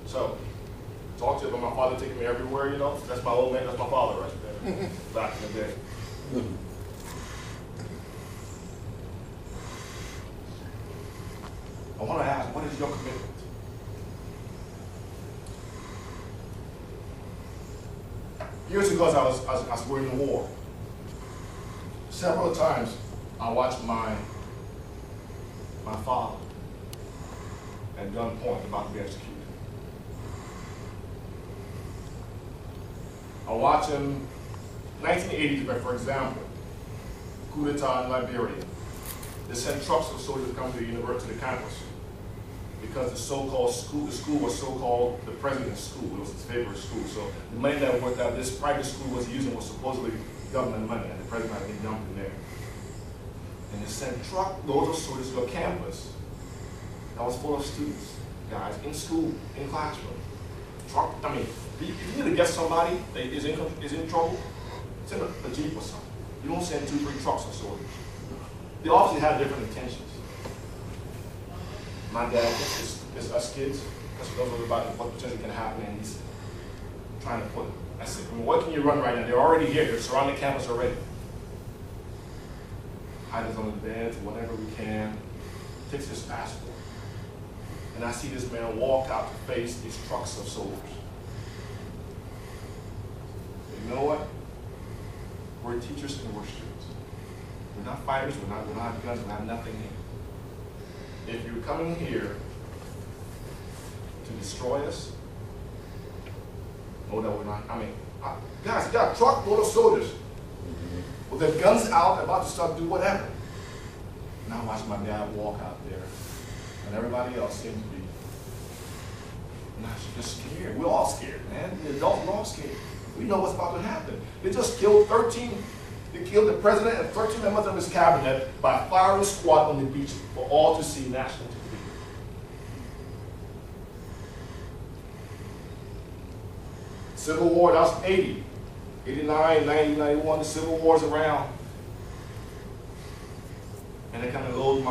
So, talk to you about my father taking me everywhere, you know. That's my old man, that's my father right there, back in the day. I want to ask, what is your commitment? Years ago, I was in the war. Several times, I watched my father at gunpoint about to be executed. I watched him, 1980, for example, coup d'etat in Liberia. They sent trucks of soldiers to come to the university campus because the so-called school, the school was so-called the president's school. It was his favorite school. So the money that worked out this private school was using was supposedly government money, and the president had been dumped in there. And they sent truckloads of soldiers to a campus that was full of students, guys, in school, in classroom. If you need to get somebody that is in trouble, send a Jeep or something. You don't send 2-3 trucks of soldiers. They obviously have different intentions. My dad is us kids, because he knows about what potentially can happen, and he's trying to put, I said, what can you run right now? They're already here, they're surrounding campus already. Hide us on the beds, whatever we can, takes his passport. And I see this man walk out to face these trucks of soldiers. You know what? We're teachers and we're students. We're not fighters, we're not guns, we have nothing here. If you're coming here to destroy us, know that we're not. Guys, you got a truckload of soldiers with their guns out, about to start to do whatever. And I watched my dad walk out there, and everybody else seemed to be not just scared. We're all scared, man. The adults are all scared. We know what's about to happen. They just killed 13. They killed the president and 13 members of his cabinet by firing squad on the beach for all to see national TV. Civil War, that was 80. 89, 90, 91, the Civil War's around. And they kind of load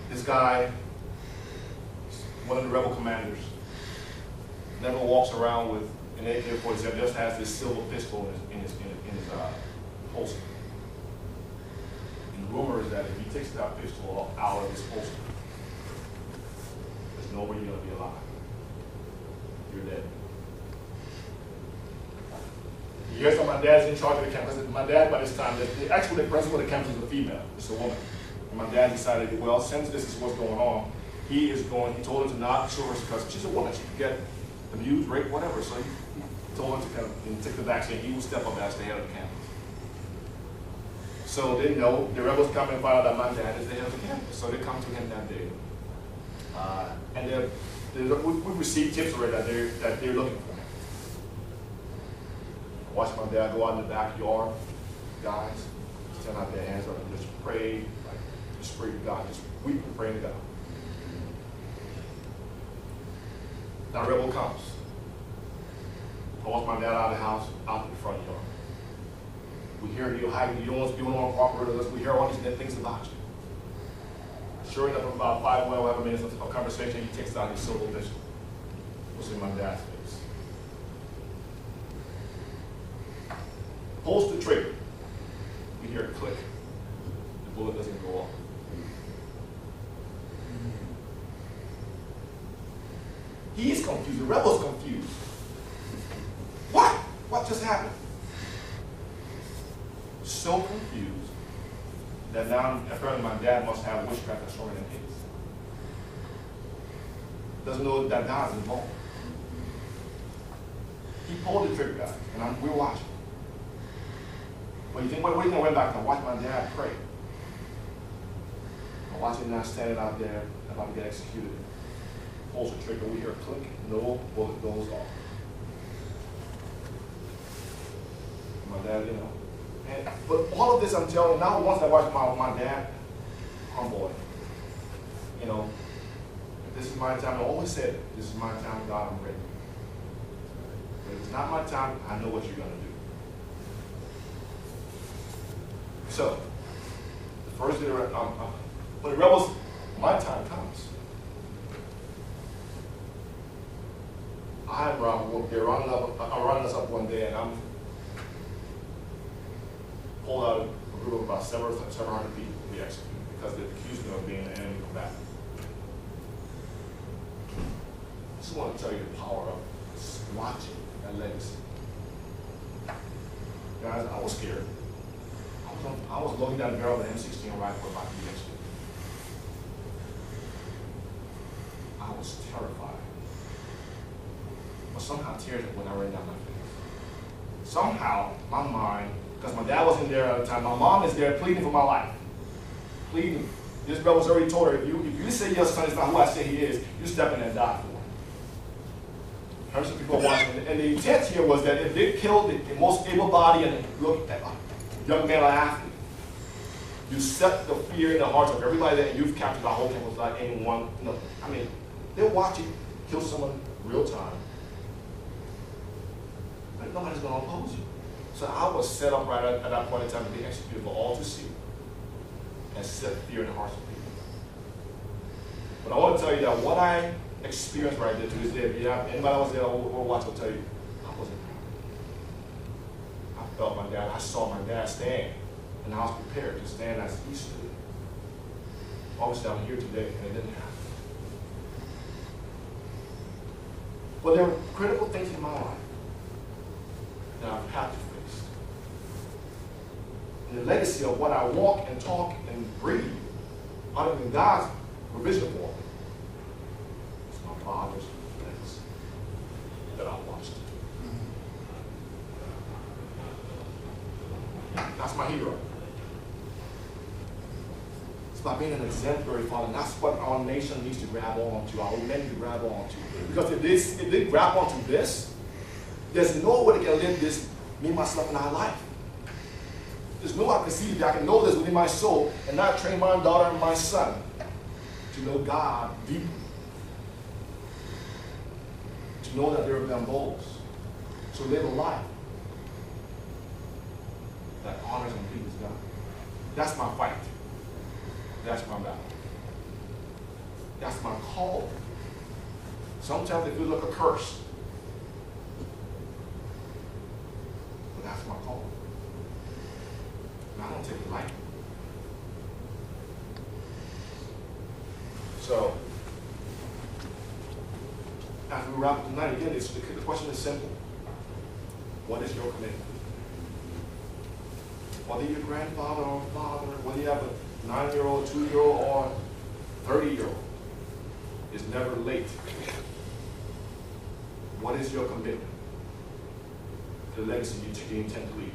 this guy, one of the rebel commanders, never walks around with an AK-47, just has this silver pistol in his holster. And the rumor is that if he takes that pistol out of his holster, there's no way you're going to be alive. You're dead. You hear my dad's in charge of the campus. My dad, by this time, actually the principal of the campus is a female. It's a woman. And my dad decided, well, since this is what's going on, he told her to not show her because she's a woman. She could get abused, raped, whatever. So he told her to kind of take the vaccine. He will step up as the head of the campus. So they know the rebels come and find out that my dad is the head of the campus. So they come to him that day. And we received tips already that they're looking for him. I watched my dad go out in the backyard, guys, stand out their hands up and just pray, just pray to God, just weep and pray to God. Now a rebel comes. I watch my dad out of the house, out in the front yard. We hear you hiding, you don't want to cooperate with us. We hear all these things about you. Sure enough, about 5 minutes of conversation, he takes out his silver pistol. What's in my dad's face? Pulls the trigger. We hear a click. The bullet doesn't go off. He's confused. The rebel's confused. What? What just happened? So confused that now apparently my dad must have witchcraft and story in his. Doesn't know that God is involved. He pulled the trigger, guys, and we're watching. But you think, what do you think I went back and watched my dad pray? I watch him now standing out there about to get executed. Pulls the trigger, we hear a click, no bullet goes off. My dad, but all of this I'm telling you, now once I watch my dad, humble, if this is my time, I always said, this is my time, God, I'm ready. But if it's not my time, I know what you're going to do. So, the first day, when the rebels, my time comes. they're running us up one day, and I'm pulled out a group of about 700 people to be executed because they accused me of being an enemy combatant. I just want to tell you the power of watching that legacy. Guys, I was scared. I was looking down the barrel of an M16 rifle about to be executed. I was terrified. But somehow tears went right down my face. Somehow, my mind, because my dad wasn't there at the time, my mom is there pleading for my life. Pleading. This brother's already told her, if you say your son is not who I say he is, you step in and die for him. Heard some people watching, and the intent here was that if they killed the most able-bodied and look at young man or athlete, you set the fear in the hearts of everybody that you've captured the whole thing without anyone. I mean, they'll watch you kill someone real time. Like nobody's going to oppose you. So I was set up right at that point in time to be executed for all to see and set fear in the hearts of people. But I want to tell you that what I experienced right there to this day, if you have anybody else there or watch will tell you, I wasn't proud. I felt my dad, I saw my dad stand, and I was prepared to stand as he stood. Obviously I'm here today, and it didn't happen. But there were critical things in my life that I've had to face. And the legacy of what I walk and talk and breathe, other than God's provision for me, is my father's legacy that I watched. That's my hero. It's about being an exemplary father, and that's what our nation needs to grab on to, our men need to grab on to. Because if they grab onto this, there's no way they can live this, me, myself, and our life. There's no way I can see that I can know this within my soul and not train my daughter and my son to know God deeply. To know that they're Bamboos. To live a life that honors and pleases God. That's my fight. That's my battle. That's my call. Sometimes it feels like a curse. But that's my call. And I don't take it lightly. So, as we wrap up tonight, again, the question is simple. What is your commitment? Whether you're grandfather or father, whether you have a 9-year-old, 2-year-old, or 30-year-old, it's never late. What is your commitment to the legacy you intend to leave?